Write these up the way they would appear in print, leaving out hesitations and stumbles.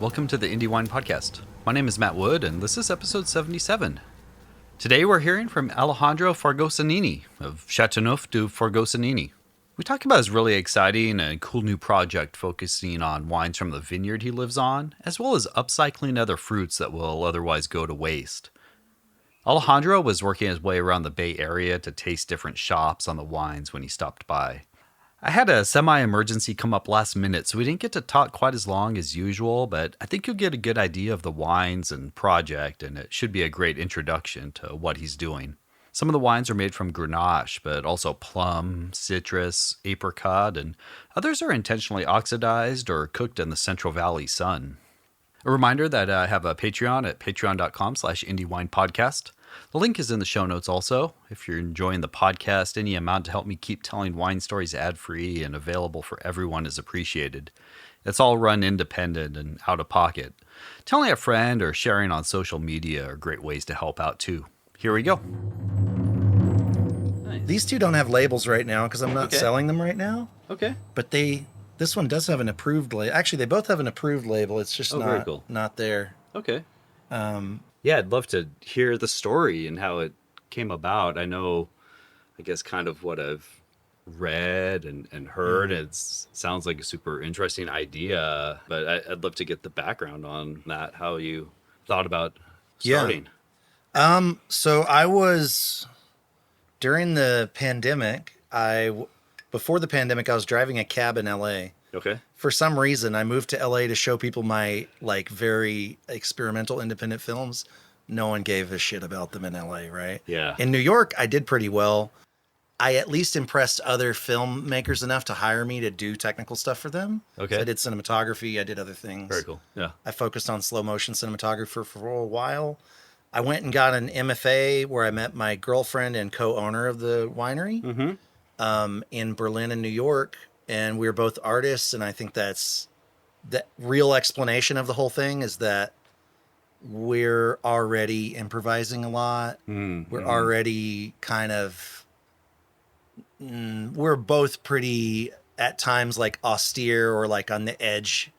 welcome to the Indie Wine Podcast. My name is Matt Wood, and this is episode 77. Today we're hearing from Alejandro Fargosonini of Châteauneuf du Fargosonini. We talk about his really exciting and cool new project focusing on wines from the vineyard he lives on, as well as upcycling other fruits that will otherwise go to waste. Alejandro was working his way around the Bay Area to taste different shops on the wines when he stopped by. I had a semi-emergency come up last minute, so we didn't get to talk quite as long as usual, but I think you'll get a good idea of the wines and project, and it should be a great introduction to what he's doing. Some of the wines are made from Grenache, but also plum, citrus, apricot, and others are intentionally oxidized or cooked in the Central Valley sun. A reminder that I have a Patreon at patreon.com/indiewinepodcast. The link is in the show notes also. If you're enjoying the podcast, any amount to help me keep telling wine stories ad-free and available for everyone is appreciated. It's all run independent and out of pocket. Telling a friend or sharing on social media are great ways to help out too. Here we go. Nice. These two don't have labels right now because I'm not selling them right now. Okay. But this one does have an approved label. Actually, they both have an approved label. It's just very cool. Not there. Okay. Yeah, I'd love to hear the story and how it came about. I know, I guess, kind of what I've read and heard. It sounds like a super interesting idea, but I'd love to get the background on that, how you thought about starting. Yeah. So I was, during the pandemic, before the pandemic, I was driving a cab in LA. Okay. For some reason, I moved to LA to show people my very experimental independent films. No one gave a shit about them in LA, right? Yeah. In New York, I did pretty well. I at least impressed other filmmakers enough to hire me to do technical stuff for them. Okay. So I did cinematography. I did other things. Very cool. Yeah. I focused on slow motion cinematography for a while. I went and got an MFA where I met my girlfriend and co-owner of the winery in Berlin and New York. And we were both artists, and I think that's the real explanation of the whole thing is that we're already improvising a lot. We're already kind of, we're both pretty, at times, like austere or like on the edge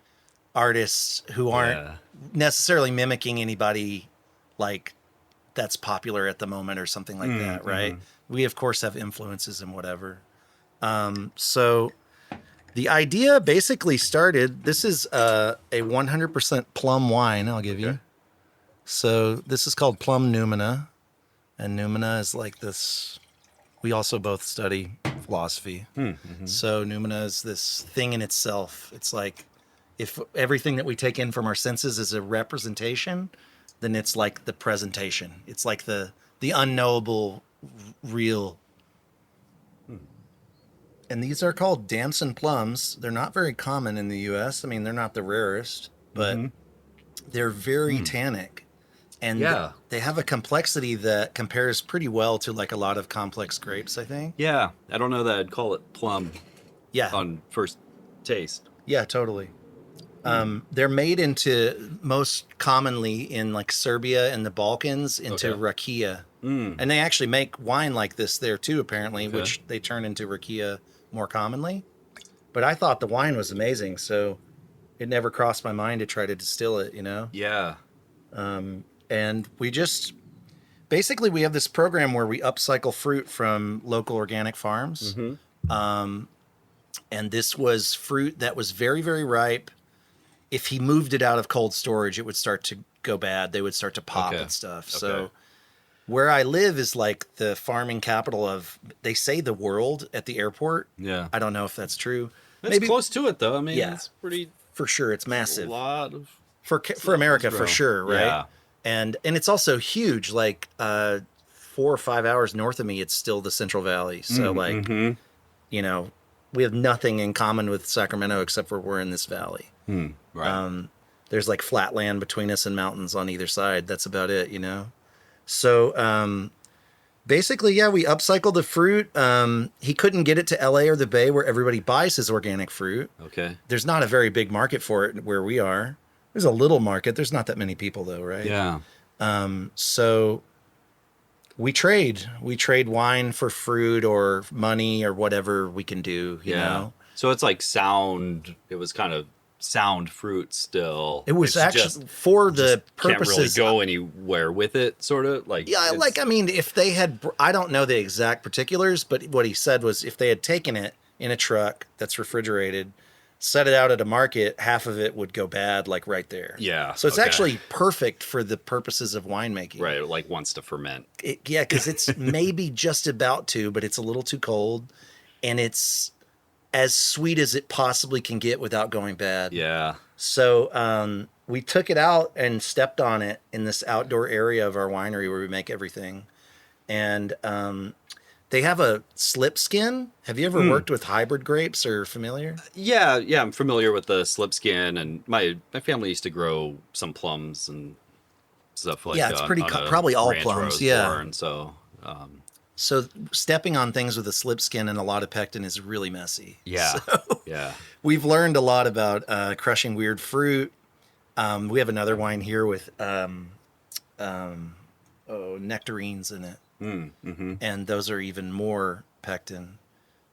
artists who aren't necessarily mimicking anybody like that's popular at the moment or something like that, right? We, of course, have influences and whatever. So the idea basically started, this is a 100% plum wine I'll give you. So this is called Plum Numina. And Numina is like this, we also both study philosophy. So Numina is this thing in itself. It's like, if everything that we take in from our senses is a representation, then it's like the presentation. It's like the unknowable real. And these are called damson plums. They're not very common in the U.S. I mean, they're not the rarest, but they're very tannic. And they have a complexity that compares pretty well to like a lot of complex grapes, I think. Yeah. I don't know that I'd call it plum on first taste. Yeah, totally. They're made into, most commonly in like Serbia and the Balkans, into rakia. And they actually make wine like this there too, apparently, which they turn into rakia more commonly. But I thought the wine was amazing, so it never crossed my mind to try to distill it, you know? Yeah. And we just, basically we have this program where we upcycle fruit from local organic farms. And this was fruit that was very, very ripe. If he moved it out of cold storage, it would start to go bad. They would start to pop and stuff. So where I live is like the farming capital of, they say, the world at the airport. Yeah. I don't know if that's true. It's maybe close to it though. I mean, it's pretty, for sure. It's massive. A lot of for America, for sure. Right. Yeah. And it's also huge. Like 4 or 5 hours north of me, it's still the Central Valley. So you know, we have nothing in common with Sacramento except for we're in this valley. Right. There's like flat land between us and mountains on either side. That's about it, you know? So, basically, we upcycled the fruit. He couldn't get it to LA or the Bay where everybody buys his organic fruit. Okay. There's not a very big market for it where we are. There's a little market. There's not that many people though, right? Yeah. So we trade wine for fruit or money or whatever we can do, you know? So it's like sound. It was kind of sound fruit still. It was It's actually just, for the can't really purposes. go anywhere with it, sort of like. Yeah, like, I mean, if they had, I don't know the exact particulars, but what he said was if they had taken it in a truck that's refrigerated, set it out at a market, half of it would go bad, like right there. Yeah. So it's okay. actually perfect for the purposes of winemaking. Right, like wants to ferment. Yeah, because it's maybe just about to, but it's a little too cold, and it's as sweet as it possibly can get without going bad. Yeah. So we took it out and stepped on it in this outdoor area of our winery where we make everything. And they have a slip skin. Have you ever worked with hybrid grapes or familiar? Yeah, I'm familiar with the slip skin, and my family used to grow some plums and stuff like that. Yeah, it's pretty probably all ranch plums. rose Yeah. barn, so So stepping on things with a slip skin and a lot of pectin is really messy. yeah, So yeah. we've learned a lot about crushing weird fruit. We have another wine here with nectarines in it. Mm-hmm. And those are even more pectin.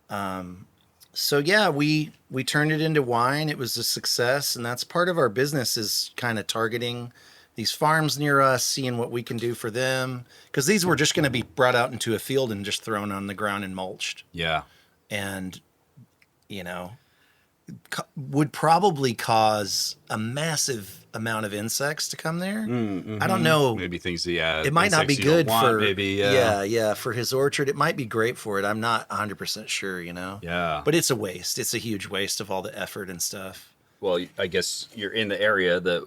So yeah, we turned it into wine. It was a success, and that's part of our business is kind of targeting these farms near us, seeing what we can do for them, because these were just going to be brought out into a field and just thrown on the ground and mulched, Yeah. and would probably cause a massive amount of insects to come there. Mm-hmm. I don't know. Maybe things, yeah. It might not be insects you don't good want, for maybe. yeah, for his orchard. It might be great for it. I'm not 100% sure, Yeah. But it's a waste. It's a huge waste of all the effort and stuff. Well, I guess you're in the area that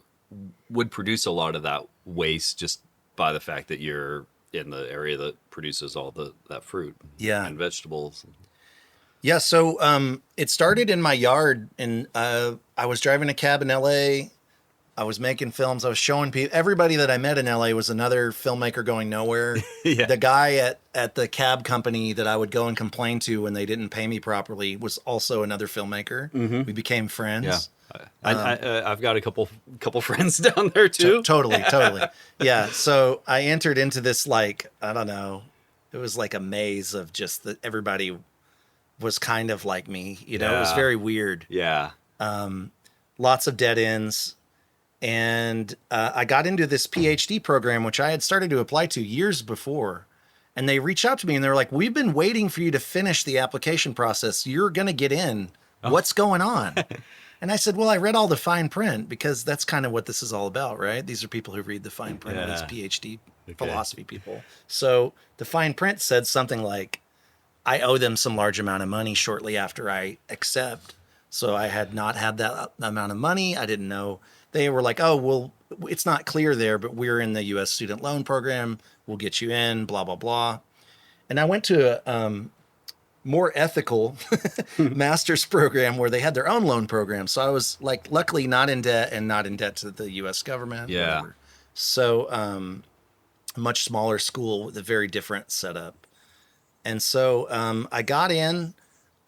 would produce a lot of that waste just by the fact that you're in the area that produces all that fruit and vegetables. Yeah, so it started in my yard, and I was driving a cab in LA. I was making films. I was showing people. Everybody that I met in LA was another filmmaker going nowhere. Yeah. The guy at the cab company that I would go and complain to when they didn't pay me properly was also another filmmaker. Mm-hmm. We became friends. Yeah. I've got a couple friends down there too. Totally. Yeah. So I entered into this, like, I don't know. It was like a maze of just that everybody was kind of like me. It was very weird. Yeah. Lots of dead ends. And I got into this PhD program, which I had started to apply to years before. And they reached out to me and they were like, we've been waiting for you to finish the application process. You're going to get in. Oh. What's going on? And I said, well, I read all the fine print, because that's kind of what this is all about, right? These are people who read the fine print, these PhD philosophy people. So the fine print said something like, I owe them some large amount of money shortly after I accept. So I had not had that amount of money. I didn't know. They were like, oh, well, it's not clear there, but we're in the U.S. student loan program. We'll get you in, blah, blah, blah. And I went to a more ethical master's program where they had their own loan program. So I was, like, luckily not in debt and not in debt to the U.S. government. Yeah. Whatever. So a much smaller school with a very different setup. And so I got in.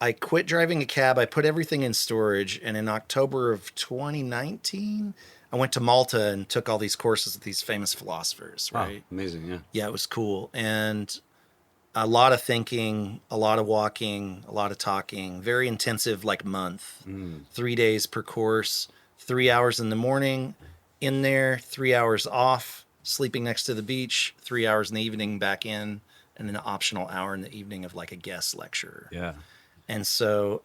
I quit driving a cab. I put everything in storage. And in October of 2019, I went to Malta and took all these courses with these famous philosophers, right? Oh, amazing, yeah. Yeah, it was cool. And a lot of thinking, a lot of walking, a lot of talking, very intensive, like month, 3 days per course, 3 hours in the morning in there, 3 hours off, sleeping next to the beach, 3 hours in the evening back in, and an optional hour in the evening of like a guest lecturer. Yeah. And so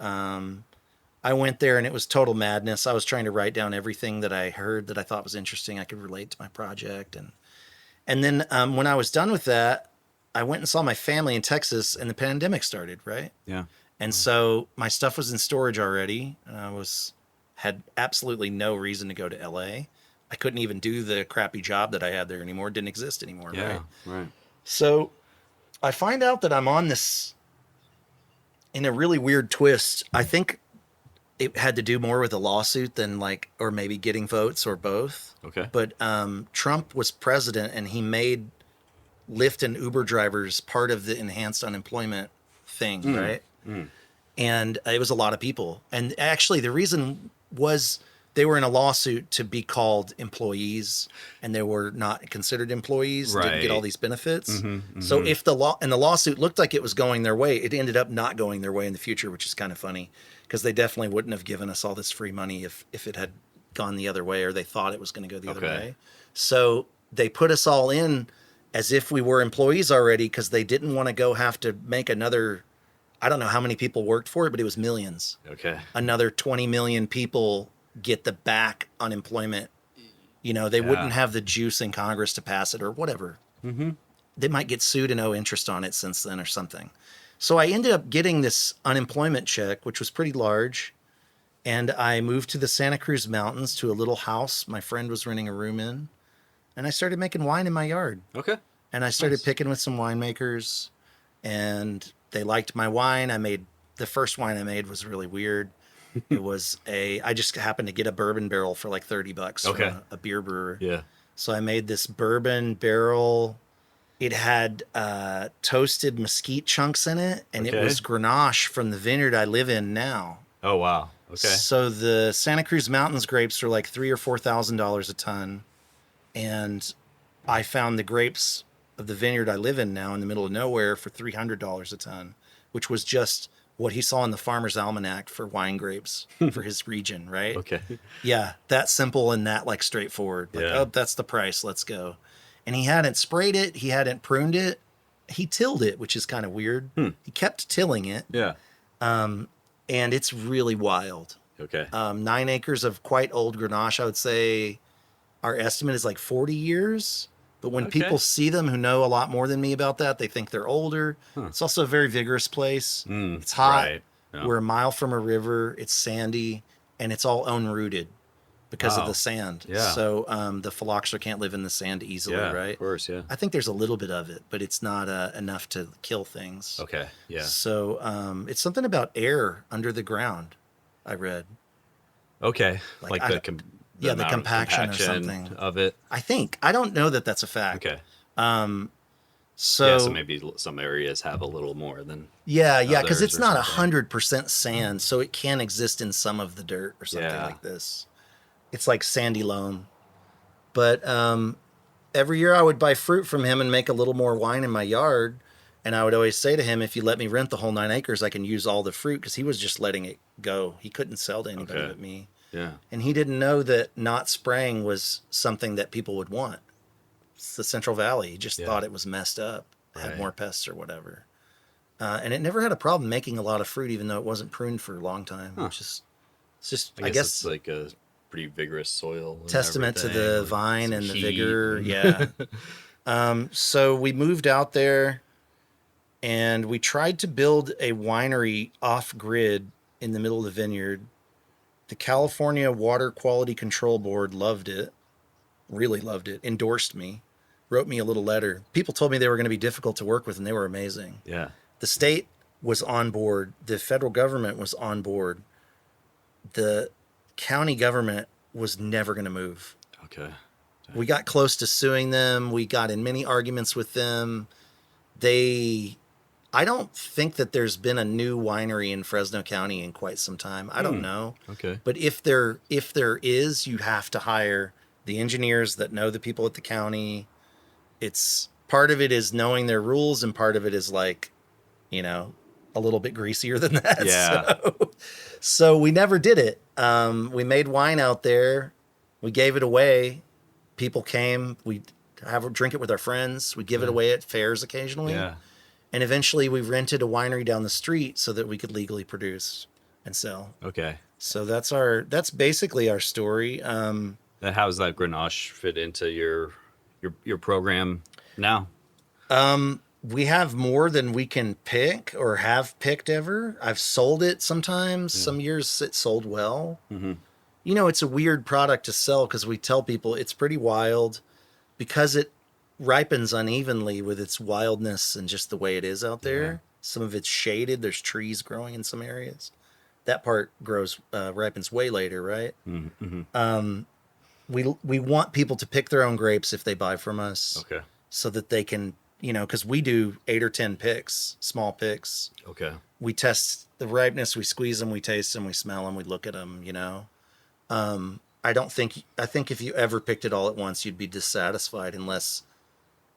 I went there and it was total madness. I was trying to write down everything that I heard that I thought was interesting. I could relate to my project. And then when I was done with that, I went and saw my family in Texas, and the pandemic started, right? Yeah. And so my stuff was in storage already, and I had absolutely no reason to go to LA. I couldn't even do the crappy job that I had there anymore. It didn't exist anymore, Yeah, right? right. So I find out that I'm on this in a really weird twist. I think it had to do more with a lawsuit than or maybe getting votes or both. Okay. But Trump was president, and he made Lyft and Uber drivers part of the enhanced unemployment thing, right? And it was a lot of people. And actually the reason was they were in a lawsuit to be called employees, and they were not considered employees, didn't get all these benefits. So if the lawsuit looked like it was going their way, it ended up not going their way in the future, which is kind of funny, because they definitely wouldn't have given us all this free money if it had gone the other way, or they thought it was going to go the other way. So they put us all in as if we were employees already, because they didn't want to go have to make another, I don't know how many people worked for it, but it was millions. Another 20 million people get the back unemployment. You know, they wouldn't have the juice in Congress to pass it or whatever. They might get sued and owe interest on it since then or something. So I ended up getting this unemployment check, which was pretty large. And I moved to the Santa Cruz Mountains to a little house my friend was renting a room in. And I started making wine in my yard. And I started picking with some winemakers, and they liked my wine. The first wine I made was really weird. It was I just happened to get a bourbon barrel for like $30 from a beer brewer. So I made this bourbon barrel. It had toasted mesquite chunks in it, and it was Grenache from the vineyard I live in now. Oh, wow. So the Santa Cruz Mountains grapes are like $3,000 or $4,000 a ton. And I found the grapes of the vineyard I live in now in the middle of nowhere for $300 a ton, which was just what he saw in the Farmer's Almanac for wine grapes for his region, right? Yeah, that simple and that like straightforward. Like, oh, that's the price, let's go. And he hadn't sprayed it, he hadn't pruned it, he tilled it, which is kind of weird. He kept tilling it. And it's really wild. 9 acres of quite old Grenache, I would say our estimate is like 40 years. But when people see them who know a lot more than me about that, they think they're older. It's also a very vigorous place. It's hot. We're a mile from a river. It's sandy, and it's all unrooted because of the sand. So the phylloxera can't live in the sand easily, right? Of course, I think there's a little bit of it, but it's not enough to kill things. So it's something about air under the ground, I read. The compaction or something of it. I think. I don't know that that's a fact. So maybe some areas have a little more than because it's not 100% sand, so it can exist in some of the dirt or something like this. It's like sandy loam. But every year I would buy fruit from him and make a little more wine in my yard, and I would always say to him, if you let me rent the whole 9 acres, I can use all the fruit, because he was just letting it go. He couldn't sell to anybody but me. And he didn't know that not spraying was something that people would want. It's the Central Valley. He just thought it was messed up, had more pests or whatever. And it never had a problem making a lot of fruit, even though it wasn't pruned for a long time, which is, it's just, I guess it's like a pretty vigorous soil. Testament to the vine and the vigor. So we moved out there, and we tried to build a winery off grid in the middle of the vineyard. The California Water Quality Control Board loved it, really loved it, endorsed me, wrote me a little letter. People told me they were going to be difficult to work with, and they were amazing. The state was on board. The federal government was on board. The county government was never going to move. We got close to suing them. We got in many arguments with them. I don't think that there's been a new winery in Fresno County in quite some time. I don't know. But if there is, you have to hire the engineers that know the people at the county. It's part of it is knowing their rules, and part of it is like, a little bit greasier than that. So we never did it. We made wine out there. We gave it away. People came. We'd drink it with our friends. We'd give it away at fairs occasionally. And eventually we rented a winery down the street so that we could legally produce and sell. So that's basically our story. And how does that Grenache fit into your program now? We have more than we can pick or have picked ever. I've sold it sometimes. Some years it sold well. It's a weird product to sell, because we tell people it's pretty wild, because it ripens unevenly with its wildness and just the way it is out there. Some of it's shaded. There's trees growing in some areas. That part ripens way later, right? We want people to pick their own grapes if they buy from us, so that they can, because we do 8 or 10 picks, small picks. We test the ripeness, we squeeze them, we taste them, we smell them, we look at them, I think if you ever picked it all at once, you'd be dissatisfied unless,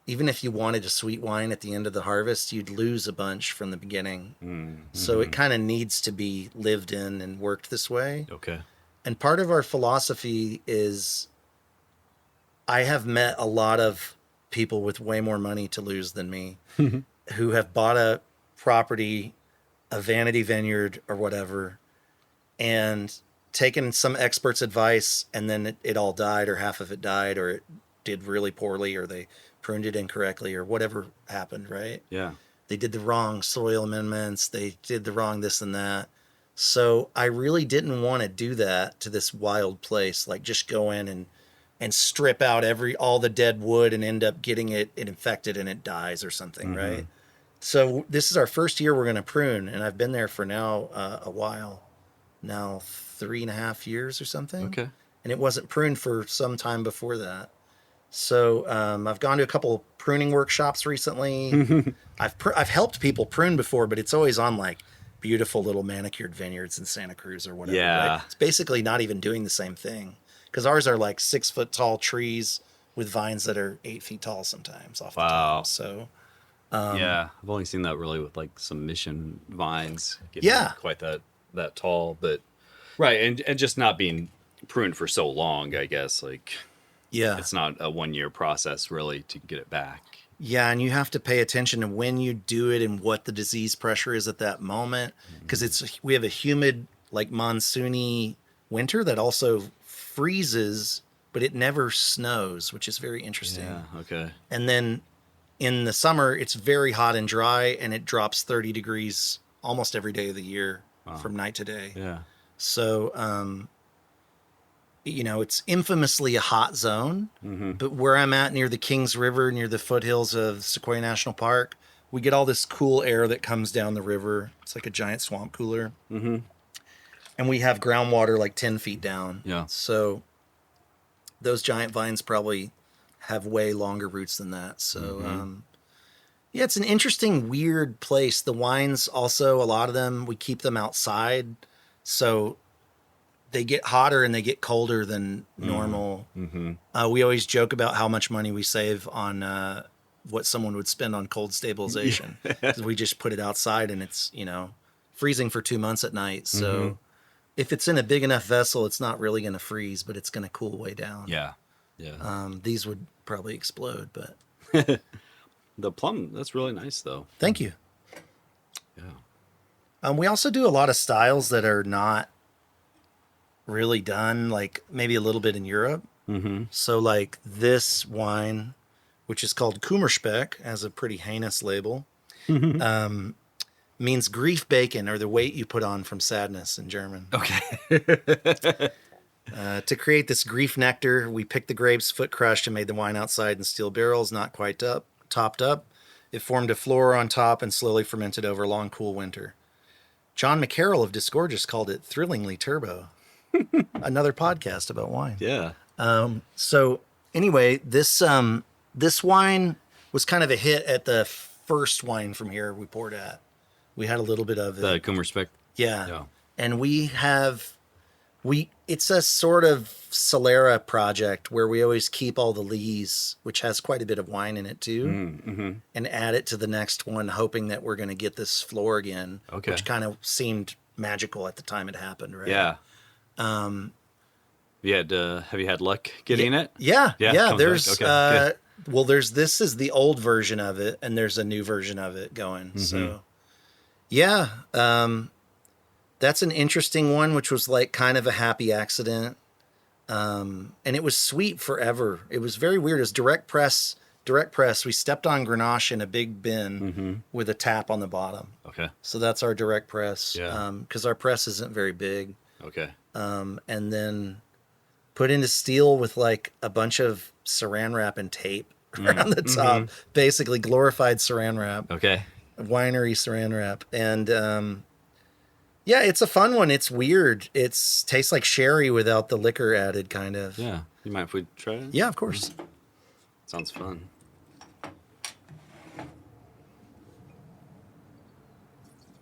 even if you wanted a sweet wine at the end of the harvest, you'd lose a bunch from the beginning. Mm-hmm. So it kind of needs to be lived in and worked this way. Okay. And part of our philosophy is I have met a lot of people with way more money to lose than me who have bought a property, a vanity vineyard or whatever, and taken some expert's advice, and then it all died, or half of it died, or it did really poorly, or they pruned it incorrectly, or whatever happened, right? Yeah. They did the wrong soil amendments. They did the wrong this and that. So I really didn't want to do that to this wild place. Like just go in and strip out all the dead wood and end up getting it infected and it dies or something, right? So this is our first year we're going to prune, and I've been there for now a while, now 3.5 years or something. Okay. And it wasn't pruned for some time before that. So I've gone to a couple pruning workshops recently. I've helped people prune before, but it's always on like beautiful little manicured vineyards in Santa Cruz or whatever. Yeah. Right? It's basically not even doing the same thing, because ours are like 6 foot tall trees with vines that are 8 feet tall sometimes off the top. So yeah, I've only seen that really with like some mission vines. Getting Yeah. quite that tall, but right, and just not being pruned for so long, I guess. Like, yeah, it's not a 1 year process really to get it back. yeah, and you have to pay attention to when you do it and what the disease pressure is at that moment, because we have a humid, like monsoony winter that also freezes, but it never snows, which is very interesting. Yeah. Okay. And then in the summer, it's very hot and dry, and it drops 30 degrees almost every day of the year from night to day. Yeah. So, it's infamously a hot zone, but where I'm at near the Kings River, near the foothills of Sequoia National Park, we get all this cool air that comes down the river. It's like a giant swamp cooler. And we have groundwater like 10 feet down. Yeah. So those giant vines probably have way longer roots than that. So, yeah, it's an interesting, weird place. The wines also, a lot of them, we keep them outside. So they get hotter and they get colder than normal. We always joke about how much money we save on what someone would spend on cold stabilization. 'Cause we just put it outside and it's, freezing for 2 months at night. So if it's in a big enough vessel, it's not really going to freeze, but it's going to cool way down. Yeah. Yeah. These would probably explode, but The plum, that's really nice though. thank you. Yeah. We also do a lot of styles that are not really done, like maybe a little bit in Europe. So like this wine, which is called Kummerspeck, has a pretty heinous label, means grief bacon, or the weight you put on from sadness in German. Okay. To create this grief nectar, we picked the grapes, foot crushed, and made the wine outside in steel barrels, not quite topped up. It formed a floor on top and slowly fermented over a long, cool winter. John McCarroll of Disgorgeous called it thrillingly turbo. Another podcast about wine. Yeah. So anyway, this wine was kind of a hit at the first wine from here we poured at. We had a little bit of it. The Kummerspeck. Yeah. Yeah. And it's a sort of Solera project where we always keep all the lees, which has quite a bit of wine in it too, and add it to the next one, hoping that we're going to get this floor again, Okay. which kind of seemed magical at the time it happened, right? Yeah. Have you had luck getting it? Yeah. Yeah, Yeah. comes There's, back. Okay, this is the old version of it, and there's a new version of it going. So, yeah. That's an interesting one, which was like kind of a happy accident. And it was sweet forever. It was very weird. It was direct press. We stepped on Grenache in a big bin with a tap on the bottom. Okay. So that's our direct press. Yeah. Because our press isn't very big. Okay. And then put into steel with like a bunch of saran wrap and tape around the top. Basically glorified saran wrap. Okay. Winery saran wrap. And yeah, it's a fun one. It's weird. Tastes like sherry without the liquor added, kind of. Yeah. You mind if we try it? Yeah, of course. Sounds fun.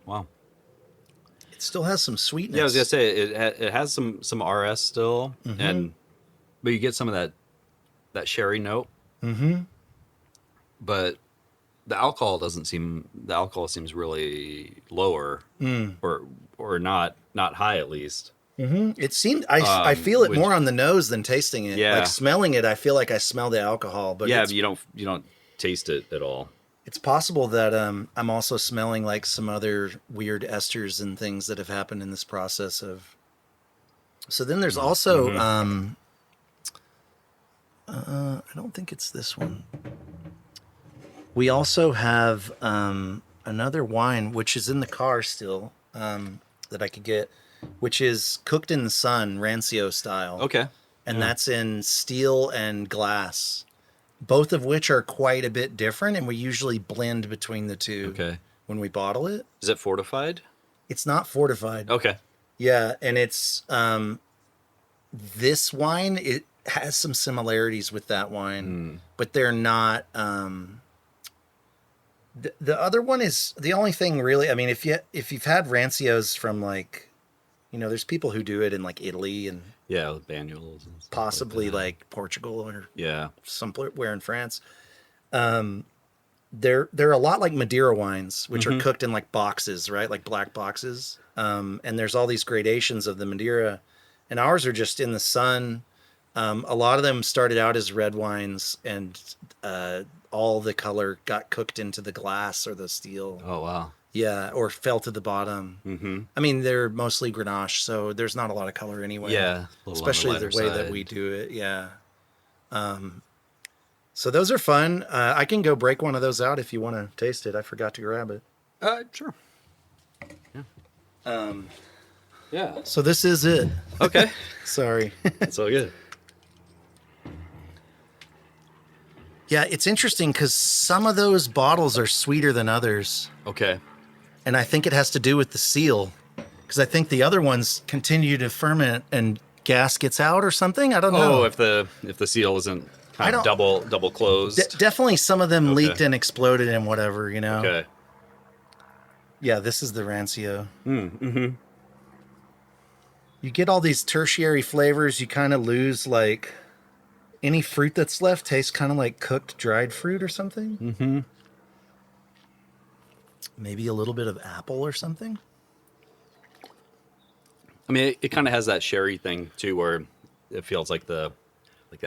Wow. It still has some sweetness. Yeah, I was gonna say it has some RS still, and but you get some of that sherry note. Mm-hmm. But the alcohol seems really lower, or not high at least. Mm-hmm. It seemed I feel it Which, more on the nose than tasting it. Yeah. Like smelling it, I feel like I smell the alcohol, but but you don't taste it at all. it's possible that I'm also smelling like some other weird esters and things that have happened in this process of. So then there's also I don't think it's this one. We also have another wine which is in the car still that I could get, which is cooked in the sun, Rancio style. Okay. And that's in steel and glass, both of which are quite a bit different, and we usually blend between the two when we bottle it. Is it fortified? It's not fortified. Okay. Yeah, and it's this wine, it has some similarities with that wine, but they're not the other one is the only thing really. I mean, if you've had Rancios from like, there's people who do it in like Italy and with Banyuls and stuff possibly like Portugal or somewhere in France. They're a lot like Madeira wines, which are cooked in like boxes, right? Like black boxes. And there's all these gradations of the Madeira, and ours are just in the sun. A lot of them started out as red wines, and all the color got cooked into the glass or the steel. Oh, wow. Yeah, or fell to the bottom. Mm-hmm. I mean, they're mostly Grenache, so there's not a lot of color anyway. Yeah, especially the way that we do it. Yeah. So those are fun. I can go break one of those out if you want to taste it. I forgot to grab it. Sure. Yeah. So this is it. Okay. Sorry. It's all good. Yeah, it's interesting because some of those bottles are sweeter than others. Okay. And I think it has to do with the seal, because I think the other ones continue to ferment and gas gets out or something. I don't know. Oh, if the seal isn't kind of double closed. Definitely some of them leaked and exploded and whatever, Okay. Yeah, this is the Rancio. Mm-hmm. You get all these tertiary flavors. You kind of lose like any fruit that's left tastes kind of like cooked dried fruit or something. Mm-hmm. Maybe a little bit of apple or something. I mean, it kind of has that sherry thing too, where it feels like the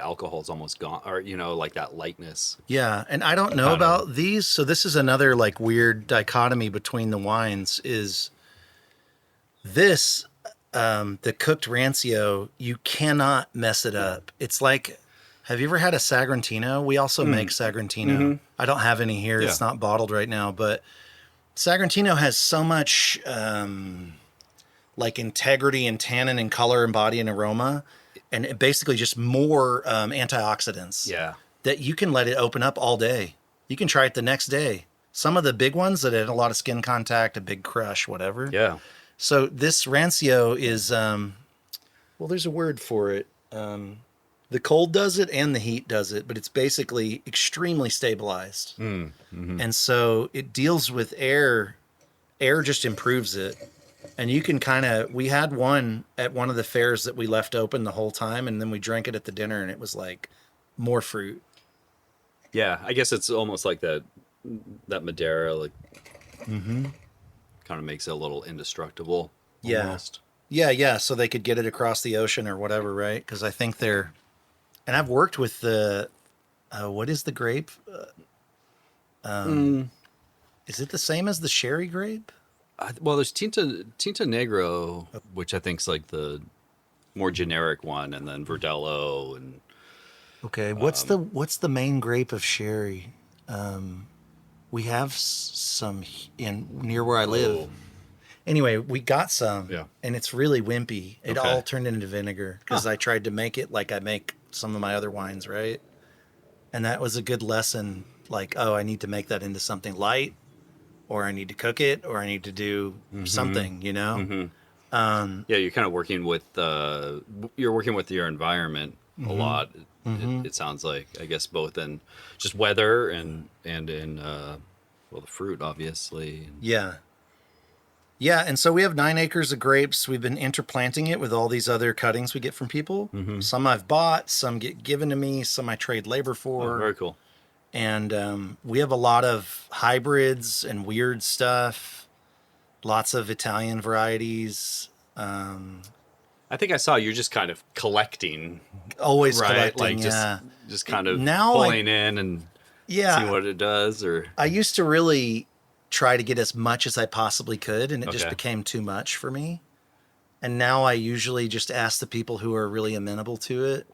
alcohol's almost gone, or like that lightness. Yeah, and I don't know about these, so this is another like weird dichotomy between the wines. Is this the cooked Rancio? You cannot mess it up. It's like, have you ever had a Sagrantino? We also make Sagrantino. Mm-hmm. I don't have any here. Yeah. It's not bottled right now, but Sagrantino has so much like integrity and tannin and color and body and aroma, and it basically just more antioxidants. Yeah. That you can let it open up all day. You can try it the next day. Some of the big ones that had a lot of skin contact, a big crush, whatever. Yeah. So this Rancio is, well, there's a word for it. The cold does it and the heat does it, but it's basically extremely stabilized. Mm-hmm. And so it deals with air. Air just improves it. And you can we had one at one of the fairs that we left open the whole time, and then we drank it at the dinner, and it was like more fruit. Yeah, I guess it's almost like that Madeira, like, kind of makes it a little indestructible. Almost. Yeah. So they could get it across the ocean or whatever, right? Because I think they're, and I've worked with the, what is the grape? Is it the same as the sherry grape? Well, there's Tinta Negro, which I think is like the more generic one, and then Verdelho and. Okay, what's the main grape of sherry? We have some near where I live. Anyway, we got some, and it's really wimpy. It all turned into vinegar because I tried to make it like I make some of my other wines, right? And that was a good lesson. Like, I need to make that into something light, or I need to cook it, or I need to do something, Mm-hmm. You're kind of working with your environment a lot. It sounds like, I guess, both in just weather and in the fruit, obviously. Yeah. Yeah, and so we have 9 acres of grapes. We've been interplanting it with all these other cuttings we get from people. Some I've bought, some get given to me, some I trade labor for. Oh, very cool. And we have a lot of hybrids and weird stuff. Lots of Italian varieties. I think I saw you're just kind of collecting, Always right? collecting, Like yeah. just kind of Now pulling in and Yeah. seeing what it does, or I used to really try to get as much as I possibly could, and it just Okay. became too much for me. And now I usually just ask the people who are really amenable to it.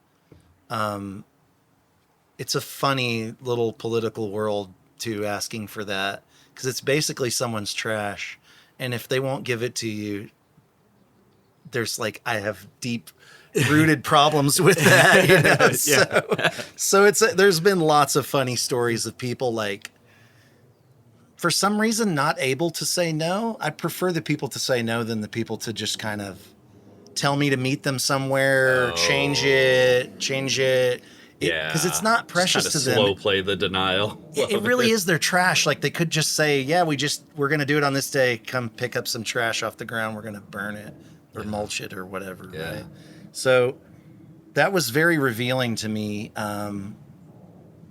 It's a funny little political world too, asking for that, because it's basically someone's trash, and if they won't give it to you, there's like, I have deep rooted problems with that, you know? So it's there's been lots of funny stories of people like, for some reason, not able to say no. I prefer the people to say no than the people to just kind of tell me to meet them somewhere, change it, because it's not precious just to kinda them. slow play the denial. It really is their trash. Like, they could just say, yeah, we're going to do it on this day. Come pick up some trash off the ground. We're going to burn it or mulch it or whatever. Yeah. Right. So that was very revealing to me.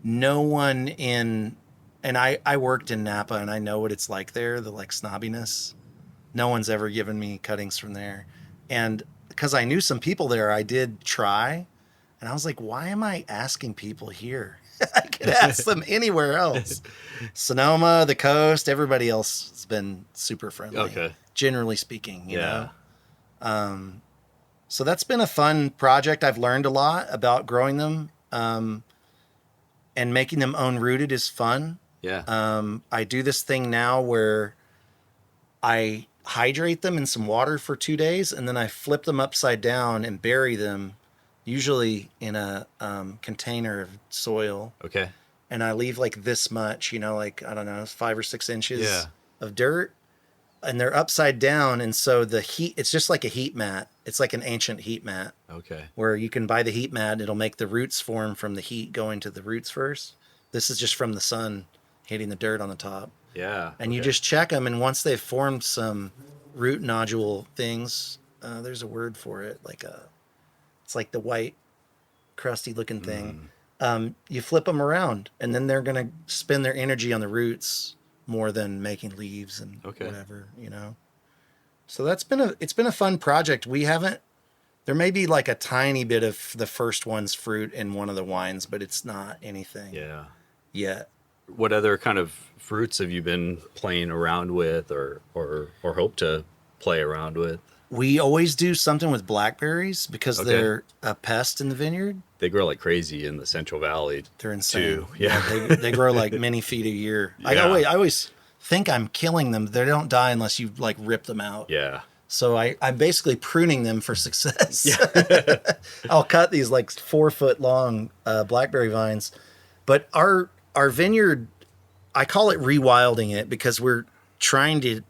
No one and I worked in Napa, and I know what it's like there, the like snobbiness. No one's ever given me cuttings from there. And because I knew some people there, I did try. And I was like, why am I asking people here? I could ask them anywhere else. Sonoma, the coast, everybody else has been super friendly. Okay. Generally speaking, you know? So that's been a fun project. I've learned a lot about growing them. And making them own rooted is fun. Yeah. I do this thing now where I hydrate them in some water for 2 days, and then I flip them upside down and bury them, usually in a container of soil. Okay. And I leave like this much, you know, like, I don't know, 5 or 6 inches of dirt, and they're upside down. And so the heat, it's just like a heat mat. It's like an ancient heat mat. Okay. Where you can buy the heat mat. It'll make the roots form from the heat going to the roots first. This is just from the sun hitting the dirt on the top. Yeah. And you just check them, and once they've formed some root nodule things, there's a word for it, it's like the white, crusty looking thing. You flip them around, and then they're gonna spend their energy on the roots more than making leaves and whatever, you know. So it's been a fun project. There may be like a tiny bit of the first one's fruit in one of the wines, but it's not anything yet. What other kind of fruits have you been playing around with or hope to play around with? We always do something with blackberries because they're a pest in the vineyard. They grow like crazy in the Central Valley. They're insane. Too. Yeah. They grow like many feet a year. Yeah. I always think I'm killing them. They don't die unless you like rip them out. Yeah. So I'm basically pruning them for success. Yeah. I'll cut these like 4 foot long blackberry vines. But our vineyard, I call it rewilding it, because we're trying to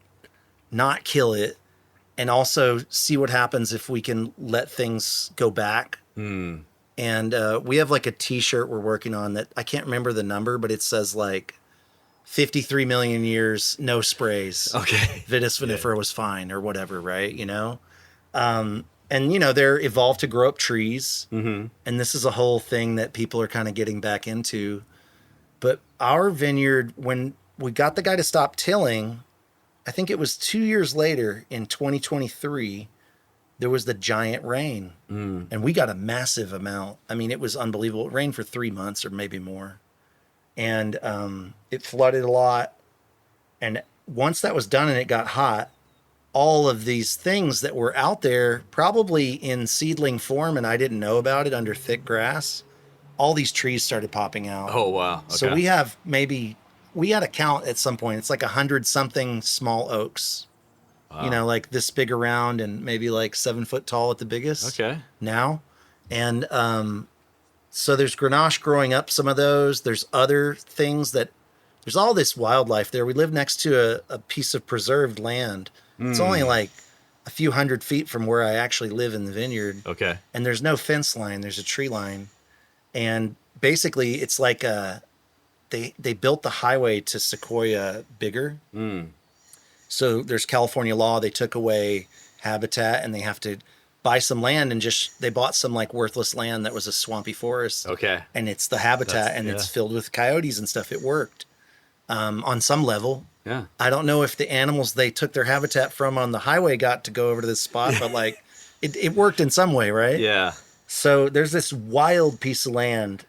not kill it and also see what happens if we can let things go back. And we have like a t-shirt we're working on that I can't remember the number, but it says like 53 million years, no sprays. Okay. Vitis vinifera was fine or whatever, right? You know? And, you know, they're evolved to grow up trees. And this is a whole thing that people are kind of getting back into. But our vineyard, when we got the guy to stop tilling, I think it was 2 years later in 2023, there was the giant rain. And we got a massive amount. I mean, it was unbelievable. It rained for 3 months or maybe more. And it flooded a lot. And once that was done and it got hot, all of these things that were out there, probably in seedling form, and I didn't know about it under thick grass, all these trees started popping out. Oh, wow. Okay. So we had a count at some point. It's like 100 something small oaks. Wow. You know, like this big around and maybe like 7 foot tall at the biggest. Okay. Now. And so there's Grenache growing up some of those. There's other things there's all this wildlife there. We live next to a piece of preserved land. It's only like a few 100 feet from where I actually live in the vineyard. Okay. And there's no fence line. There's a tree line. And basically it's like they built the highway to Sequoia bigger. So there's California law. They took away habitat and they have to buy some land and they bought some like worthless land that was a swampy forest. Okay. And it's the habitat and it's filled with coyotes and stuff. It worked on some level. Yeah. I don't know if the animals they took their habitat from on the highway got to go over to this spot, but like it worked in some way, right? Yeah. So there's this wild piece of land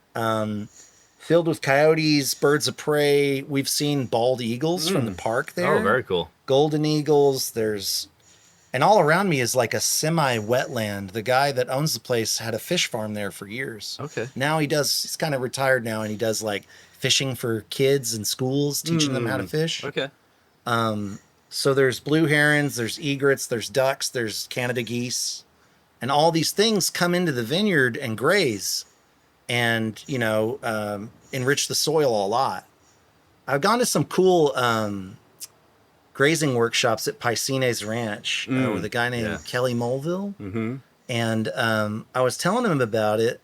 filled with coyotes, birds of prey. We've seen bald eagles from the park there. Oh, very cool. Golden eagles. And all around me is like a semi-wetland. The guy that owns the place had a fish farm there for years. Okay. Now he's kind of retired now, and he does like fishing for kids in schools, teaching them how to fish. Okay. So there's blue herons, there's egrets, there's ducks, there's Canada geese, and all these things come into the vineyard and graze and, enrich the soil a lot. I've gone to some cool grazing workshops at Piscines Ranch with a guy named Kelly Mulville. Mm-hmm. And I was telling him about it.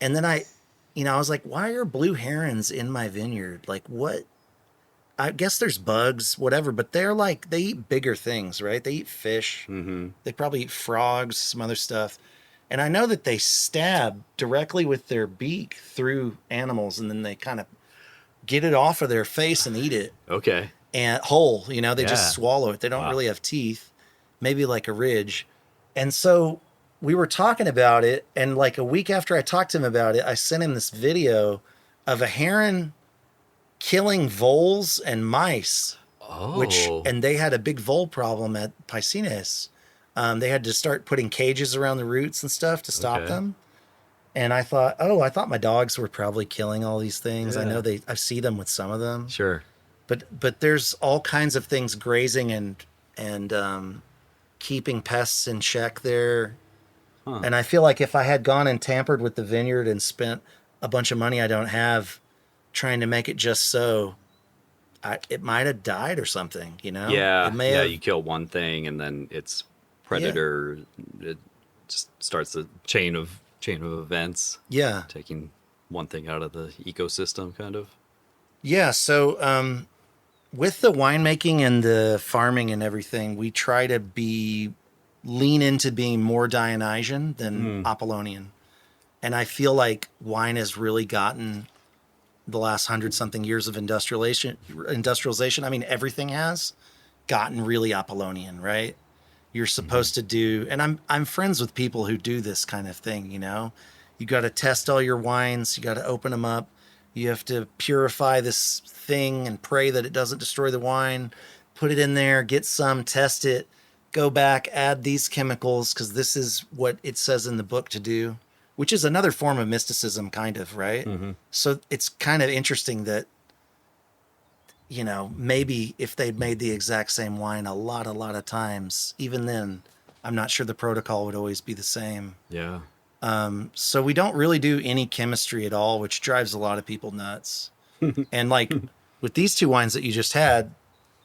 And then I was like, why are blue herons in my vineyard? Like, what? I guess there's bugs, whatever, but they eat bigger things, right? They eat fish. Mm-hmm. They probably eat frogs, some other stuff. And I know that they stab directly with their beak through animals, and then they kind of get it off of their face and eat it. Okay. And whole, they just swallow it. They don't really have teeth, maybe like a ridge. And so we were talking about it, and like a week after I talked to him about it, I sent him this video of a heron killing voles and mice. Oh. And they had a big vole problem at Piscines. They had to start putting cages around the roots and stuff to stop them. And I thought my dogs were probably killing all these things. Yeah. I know I see them with some of them. Sure. But there's all kinds of things grazing and keeping pests in check there. Huh. And I feel like if I had gone and tampered with the vineyard and spent a bunch of money I don't have trying to make it just so, it might have died or something, Yeah, you kill one thing and then it's predator. Yeah. It just starts a chain of events. Yeah. Taking one thing out of the ecosystem, kind of. Yeah, so with the winemaking and the farming and everything, we try to lean into being more Dionysian than Apollonian. And I feel like wine has really gotten the last 100-something years of industrialization. I mean, everything has gotten really Apollonian, right? You're supposed to do, and I'm friends with people who do this kind of thing, You got to test all your wines. You got to open them up. You have to purify this thing and pray that it doesn't destroy the wine. Put it in there, get some, test it, go back, add these chemicals because this is what it says in the book to do, which is another form of mysticism, kind of, right? Mm-hmm. So it's kind of interesting that, maybe if they'd made the exact same wine a lot of times, even then, I'm not sure the protocol would always be the same. Yeah. So we don't really do any chemistry at all, which drives a lot of people nuts. And like with these two wines that you just had,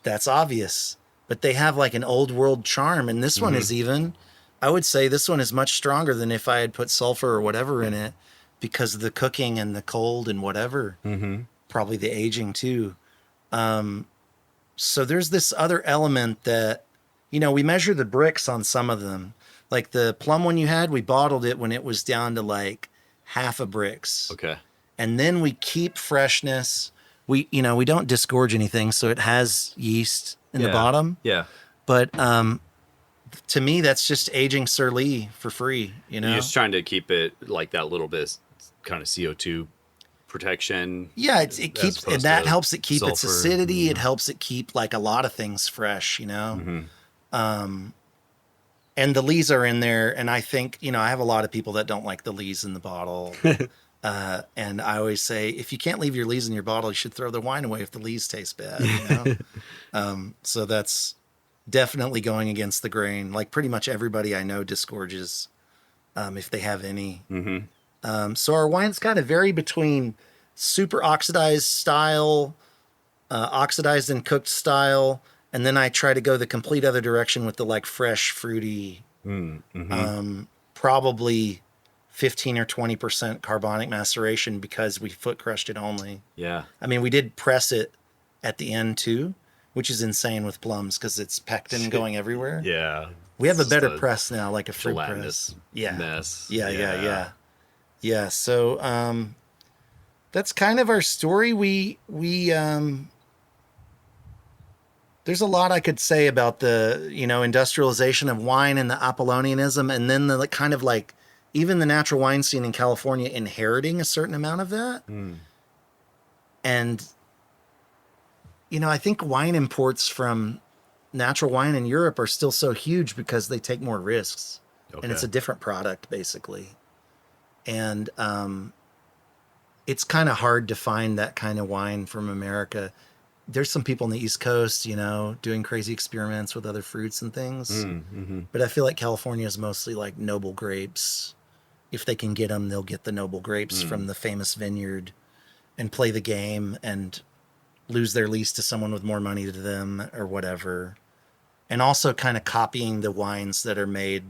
that's obvious, but they have like an old world charm. And this one is I would say this one is much stronger than if I had put sulfur or whatever in it because of the cooking and the cold and whatever, probably the aging too. So there's this other element that, we measure the bricks on some of them. Like the plum one you had, we bottled it when it was down to like half a bricks. Okay. And then we keep freshness. We don't disgorge anything, so it has yeast in the bottom. Yeah. But to me, that's just aging Surly for free. You're just trying to keep it like that little bit kind of CO2 protection. Yeah, it keeps, and that helps it keep sulfur. Its acidity. It helps it keep like a lot of things fresh. And the lees are in there, and I think, I have a lot of people that don't like the lees in the bottle. And I always say, if you can't leave your lees in your bottle, you should throw the wine away if the lees taste bad. So that's definitely going against the grain. Like pretty much everybody I know disgorges if they have any. So our wines kind of vary between super oxidized style, oxidized and cooked style, and then I try to go the complete other direction with the like fresh, fruity, probably 15 or 20% carbonic maceration because we foot crushed it only. Yeah. I mean, we did press it at the end too, which is insane with plums because it's pectin going everywhere. Yeah. We have a It's better just press now, like a fruit gelatinous press. Yeah. mess. Yeah. So that's kind of our story. We there's a lot I could say about the, industrialization of wine and the Apollonianism, and then the kind of like even the natural wine scene in California inheriting a certain amount of that. And I think wine imports from natural wine in Europe are still so huge because they take more risks. Okay. And it's a different product basically. And it's kind of hard to find that kind of wine from America. There's some people on the East Coast, doing crazy experiments with other fruits and things. But I feel like California is mostly like noble grapes. If they can get them, they'll get the noble grapes from the famous vineyard and play the game and lose their lease to someone with more money to them or whatever. And also kind of copying the wines that are made.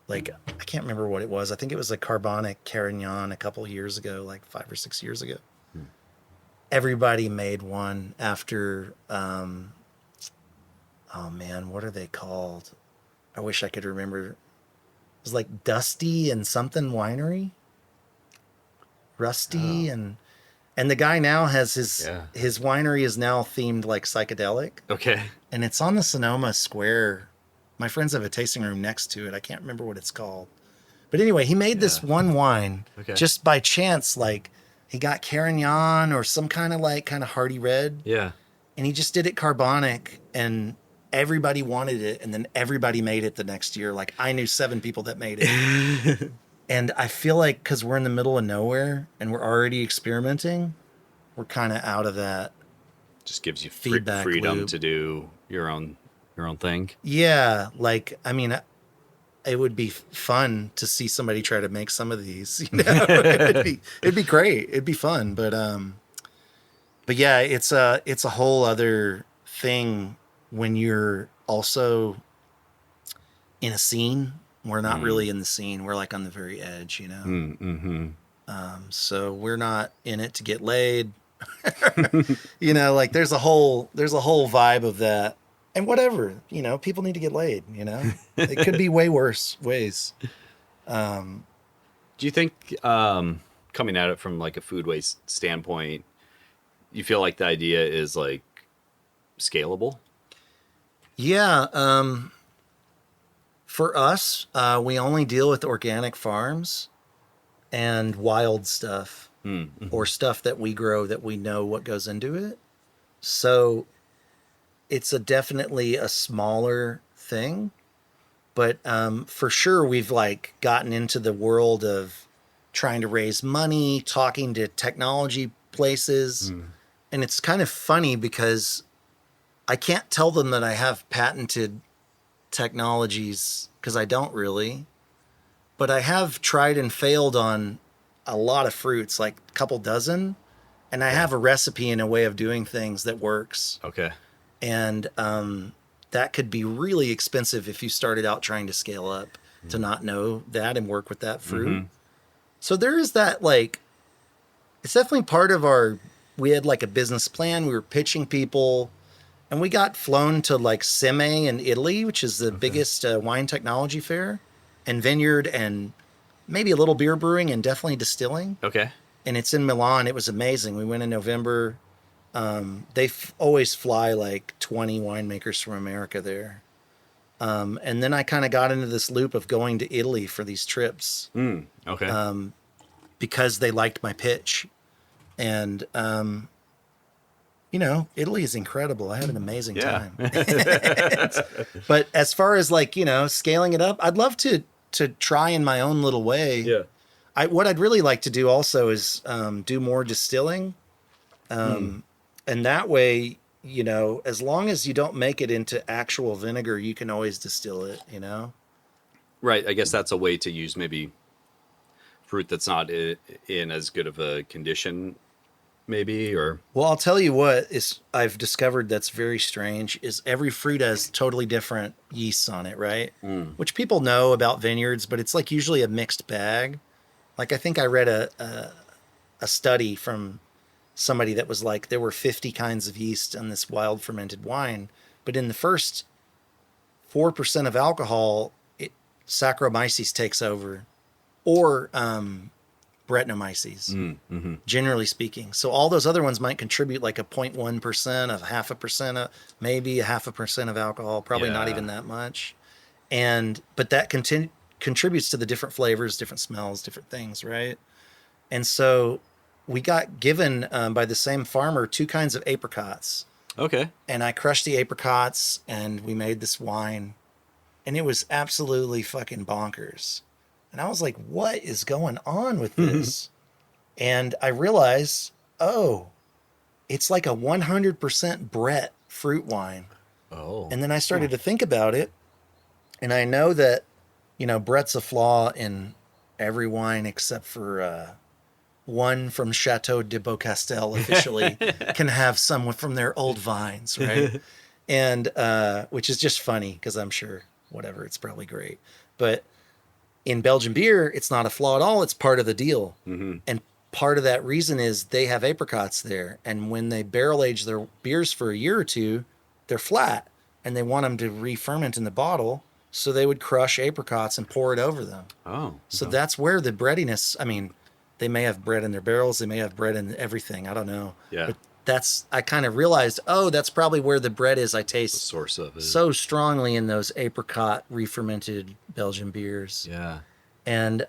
Like, I can't remember what it was. I think it was a carbonic Carignan a couple years ago, like 5 or 6 years ago. Everybody made one after, oh man, what are they called? I wish I could remember. It was like Dusty and something winery. Rusty and the guy now has his winery is now themed like psychedelic. Okay. And it's on the Sonoma Square. My friends have a tasting room next to it. I can't remember what it's called. But anyway, he made this one wine just by chance. Like he got Carignan or some kind of hearty red. Yeah. And he just did it carbonic and everybody wanted it. And then everybody made it the next year. Like I knew 7 people that made it. And I feel like because we're in the middle of nowhere and we're already experimenting, we're kind of out of that. Just gives you feedback freedom loop to do your own thing. Yeah, like I mean, it would be fun to see somebody try to make some of these. It'd be great. It'd be fun, but yeah, it's a whole other thing when you're also in a scene. We're not really in the scene. We're like on the very edge, so we're not in it to get laid. Like there's a whole vibe of that. And whatever, people need to get laid, It could be way worse ways. Do you think coming at it from like a food waste standpoint, you feel like the idea is like scalable? Yeah. For us, we only deal with organic farms and wild stuff or stuff that we grow that we know what goes into it. So it's definitely a smaller thing, but for sure we've like gotten into the world of trying to raise money, talking to technology places. And it's kind of funny because I can't tell them that I have patented technologies because I don't really, but I have tried and failed on a lot of fruits, like a couple dozen, and I have a recipe and a way of doing things that works. Okay. And that could be really expensive if you started out trying to scale up to not know that and work with that fruit. So there is that, like, it's definitely part of we had like a business plan. We were pitching people. And we got flown to like Seme in Italy, which is the biggest wine technology fair, and vineyard, and maybe a little beer brewing, and definitely distilling. Okay. And it's in Milan. It was amazing. We went in November. They always fly like 20 winemakers from America there. And then I kind of got into this loop of going to Italy for these trips. Okay. Because they liked my pitch. And Italy is incredible. I had an amazing time. But as far as like, scaling it up, I'd love to try in my own little way. Yeah. What I'd really like to do also is do more distilling. And that way, as long as you don't make it into actual vinegar, you can always distill it, Right. I guess that's a way to use maybe fruit that's not in as good of a condition, maybe, or... Well, I'll tell you what I've discovered that's very strange is every fruit has totally different yeasts on it, right? Which people know about vineyards, but it's like usually a mixed bag. Like I think I read a study from somebody that was like, there were 50 kinds of yeast in this wild fermented wine, but in the first 4% of alcohol, Saccharomyces takes over, or Brettanomyces, generally speaking. So all those other ones might contribute like a 0.1%, of 0.5%, maybe a 0.5% of alcohol, probably not even that much. But that contributes to the different flavors, different smells, different things, right? And so we got given by the same farmer 2 kinds of apricots. Okay. And I crushed the apricots and we made this wine. And it was absolutely fucking bonkers. And I was like, what is going on with this? And I realized, it's like a 100% Brett fruit wine. Oh. And then I started to think about it. And I know that, Brett's a flaw in every wine except for one from Chateau de Beaucastel officially can have some from their old vines, right? And which is just funny because I'm sure, whatever, it's probably great. But in Belgian beer, it's not a flaw at all. It's part of the deal. And part of that reason is they have apricots there. And when they barrel age their beers for a year or two, they're flat. And they want them to re-ferment in the bottle. So they would crush apricots and pour it over them. Oh. So that's where the breadiness, they may have bread in their barrels. They may have bread in everything. I don't know. Yeah. But I kind of realized, that's probably where the bread is. I taste the source of it so strongly in those apricot re-fermented Belgian beers. Yeah. And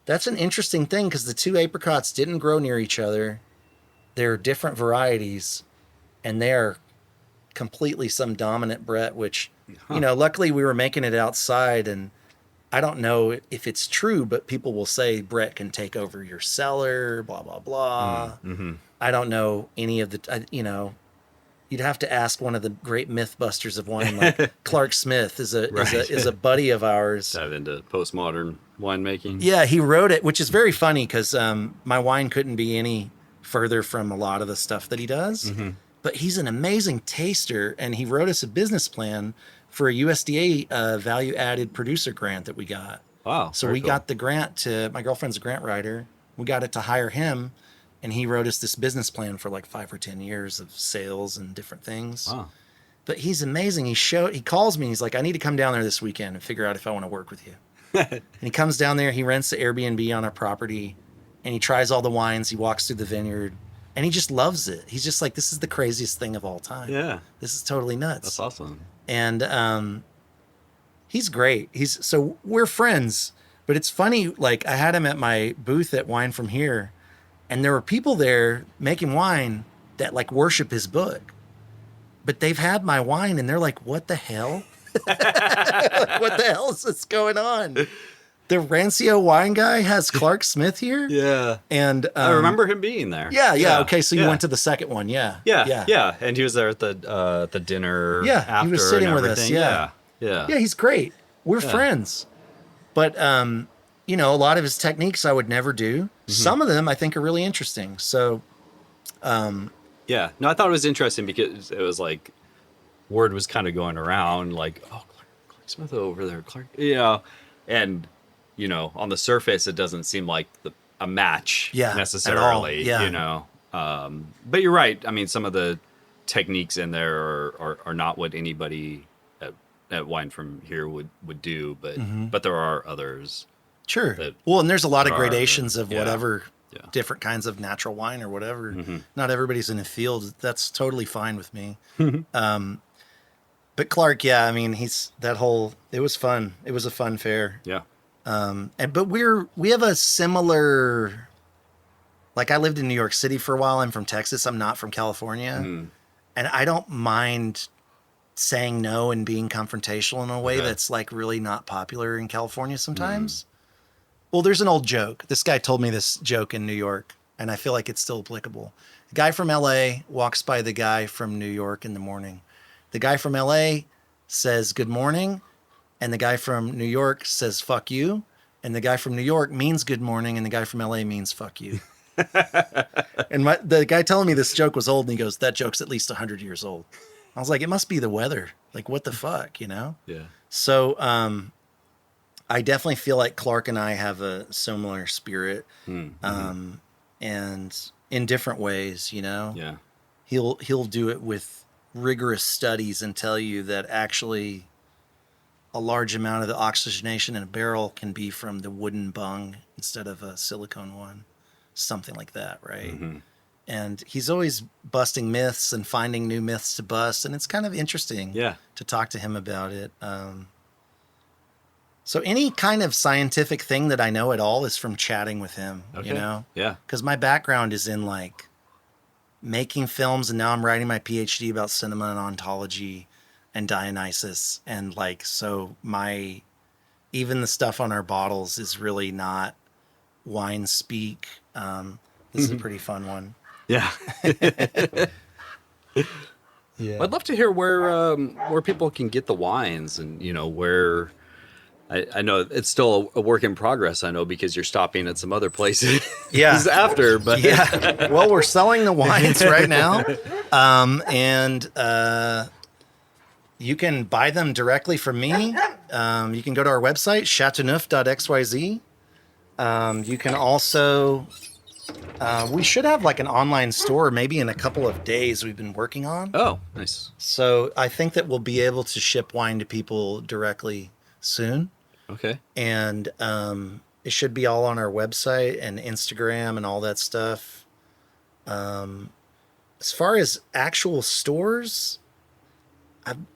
that's an interesting thing because the 2 apricots didn't grow near each other. They're different varieties, and they are completely some dominant Brett, which, luckily we were making it outside, and I don't know if it's true, but people will say Brett can take over your cellar, blah, blah, blah. I don't know any of the, you'd have to ask one of the great mythbusters of wine, like Clark Smith is a buddy of ours. Dive into postmodern winemaking. Yeah, he wrote it, which is very funny because my wine couldn't be any further from a lot of the stuff that he does. But he's an amazing taster, and he wrote us a business plan for a USDA value-added producer grant that we got. Wow. So we got the grant my girlfriend's a grant writer. We got it to hire him, and he wrote us this business plan for like 5 or 10 years of sales and different things. Wow. But he's amazing. He calls me. He's like, I need to come down there this weekend and figure out if I want to work with you. And he comes down there. He rents the Airbnb on our property, and he tries all the wines. He walks through the vineyard, and he just loves it. He's just like, this is the craziest thing of all time. Yeah. This is totally nuts. That's awesome. And he's great. So we're friends. But it's funny, like I had him at my booth at Wine From Here, and there were people there making wine that like worship his book. But they've had my wine and they're like, what the hell? Like, what the hell is this going on? The Rancio wine guy has Clark Smith here? Yeah. And I remember him being there. Yeah. Okay, so you went to the second one. Yeah. And he was there at the dinner after. He was sitting and with us. Yeah. Yeah, he's great. We're friends. But a lot of his techniques I would never do. Some of them I think are really interesting. So yeah. No, I thought it was interesting because it was like word was kind of going around like, oh, Clark Smith over there, Clark, and on the surface it doesn't seem like a match necessarily, but you're right. I mean, some of the techniques in there are not what anybody at Wine From Here would do, but there are others. Sure. And there's a lot of gradations of whatever Yeah. different kinds of natural wine or whatever. Not everybody's in a field. That's totally fine with me. But Clark, it was fun. It was a fun fair. Yeah. But we have a similar, like I lived in New York City for a while. I'm from Texas. I'm not from California. And I don't mind saying no and being confrontational in a way that's like really not popular in California sometimes. Well, there's an old joke. This guy told me this joke in New York, and I feel like it's still applicable. The guy from LA walks by the guy from New York in the morning. The guy from LA says good morning, and the guy from New York says fuck you, and the guy from New York means good morning, and the guy from LA means fuck you. And the guy telling me this joke was old, and he goes, that joke's at least 100 years old. I was like, it must be the weather. Like, what the fuck, Yeah. So, I definitely feel like Clark and I have a similar spirit. And in different ways, you know? Yeah. He'll do it with rigorous studies and tell you that actually a large amount of the oxygenation in a barrel can be from the wooden bung instead of a silicone one. Something like that, right? Mm-hmm. And he's always busting myths and finding new myths to bust, and it's kind of interesting to talk to him about it. So any kind of scientific thing that I know at all is from chatting with him, you know? Yeah. Because my background is in like making films, and now I'm writing my PhD about cinema and ontology and Dionysus. And like, so even the stuff on our bottles is really not wine speak. This is a pretty fun one. Yeah. Yeah. I'd love to hear where people can get the wines, and where. I know it's still a work in progress. I know because you're stopping at some other places. After, but well, we're selling the wines right now, and you can buy them directly from me. You can go to our website châteauneuf.xyz. You can also. We should have like an online store maybe in a couple of days we've been working on. Oh, nice. So I think that we'll be able to ship wine to people directly soon. Okay. And it should be all on our website and Instagram and all that stuff. As far as actual stores,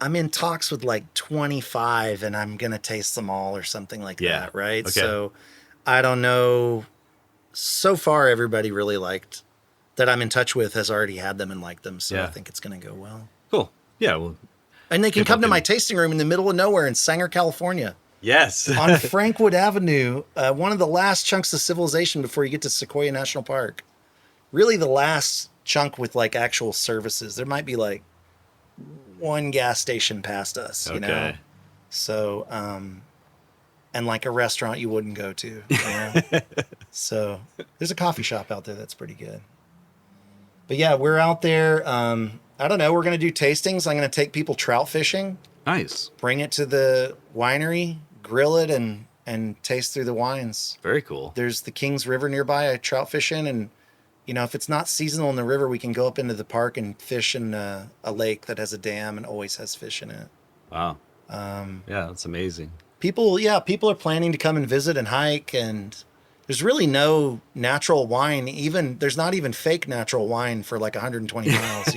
I'm in talks with like 25 and I'm going to taste them all or something like that, right? Okay. So I don't know. So far, everybody really liked that I'm in touch with has already had them and liked them. So I think it's going to go well. Cool. Yeah. Well, and they can come to my tasting room in the middle of nowhere in Sanger, California. Yes. On Frankwood Avenue, one of the last chunks of civilization before you get to Sequoia National Park. Really the last chunk with like actual services. There might be like one gas station past us, you know? So, and like a restaurant you wouldn't go to. You know? So there's a coffee shop out there that's pretty good. But yeah, we're out there. I don't know. We're going to do tastings. I'm going to take people trout fishing. Nice. Bring it to the winery, grill it, and taste through the wines. Very cool. There's the Kings River nearby. I trout fish in, and if it's not seasonal in the river, we can go up into the park and fish in a lake that has a dam and always has fish in it. Wow. Yeah, that's amazing. People are planning to come and visit and hike, and there's really no natural wine. There's not even fake natural wine for like 120 miles,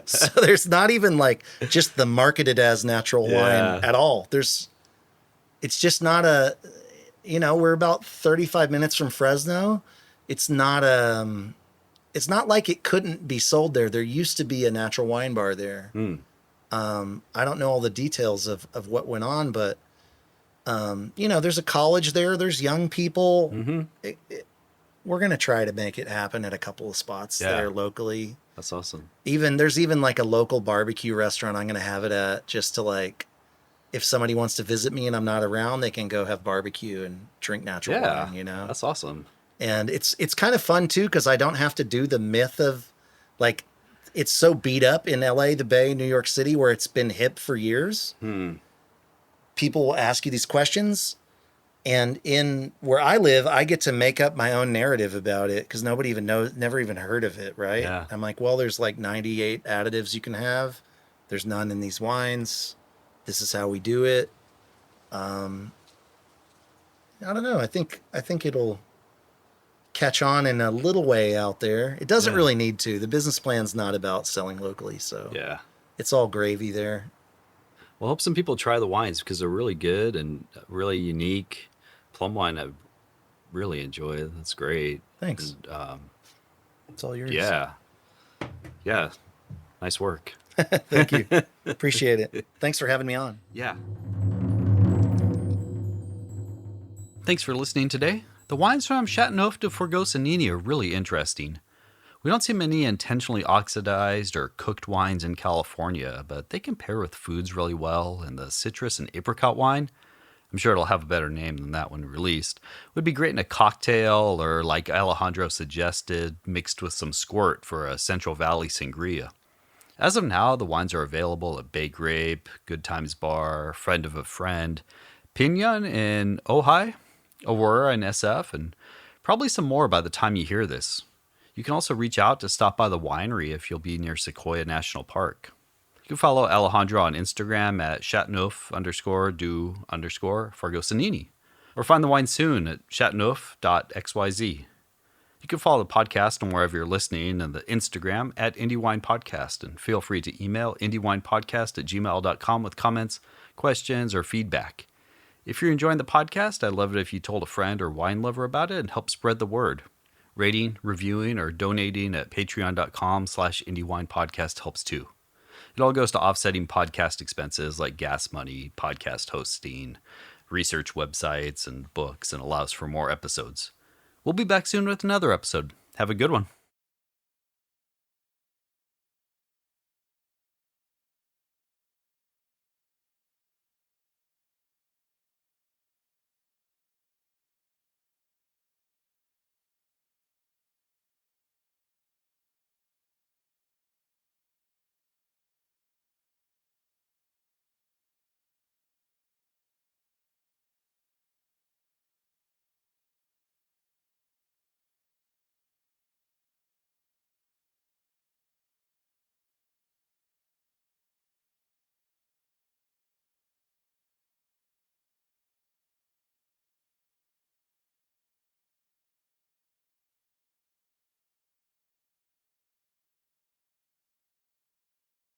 So there's not even like just the marketed as natural wine at all. It's just not we're about 35 minutes from Fresno. It's not like it couldn't be sold there. There used to be a natural wine bar there. I don't know all the details of what went on, but there's a college there. There's young people. Mm-hmm. We're going to try to make it happen at a couple of spots there locally. That's awesome. There's even like a local barbecue restaurant I'm going to have it at, just to like, if somebody wants to visit me and I'm not around, they can go have barbecue and drink natural wine, That's awesome. And it's kind of fun too, because I don't have to do the myth of like, it's so beat up in LA, the Bay, New York City, where it's been hip for years. People will ask you these questions, and in where I live, I get to make up my own narrative about it because nobody even knows, never even heard of it, right? Yeah. I'm like, well, there's like 98 additives you can have. There's none in these wines. This is how we do it. I don't know. I think it'll catch on in a little way out there. It doesn't really need to. The business plan's not about selling locally, so it's all gravy there. Well, I hope some people try the wines because they're really good and really unique. Plum wine, I really enjoy. That's great. Thanks. And, it's all yours. Yeah. Yeah. Nice work. Thank you. Appreciate it. Thanks for having me on. Yeah. Thanks for listening today. The wines from Châteauneuf de Fargosonini are really interesting. We don't see many intentionally oxidized or cooked wines in California, but they can pair with foods really well, and the citrus and apricot wine, I'm sure it'll have a better name than that one released, would be great in a cocktail or, like Alejandro suggested, mixed with some squirt for a Central Valley sangria. As of now, the wines are available at Bay Grape, Good Times Bar, Friend of a Friend, Pinon in Ojai, Aurora in SF, and probably some more by the time you hear this. You can also reach out to stop by the winery if you'll be near Sequoia National Park. You can follow Alejandro on Instagram at Châteauneuf_du_Fargosonini, or find the wine soon at Châteauneuf.xyz. You can follow the podcast on wherever you're listening and the Instagram at IndieWinePodcast, and feel free to email IndieWinePodcast@gmail.com with comments, questions, or feedback. If you're enjoying the podcast, I'd love it if you told a friend or wine lover about it and help spread the word. Rating, reviewing, or donating at patreon.com/IndieWinePodcast helps too. It all goes to offsetting podcast expenses like gas money, podcast hosting, research websites, and books, and allows for more episodes. We'll be back soon with another episode. Have a good one.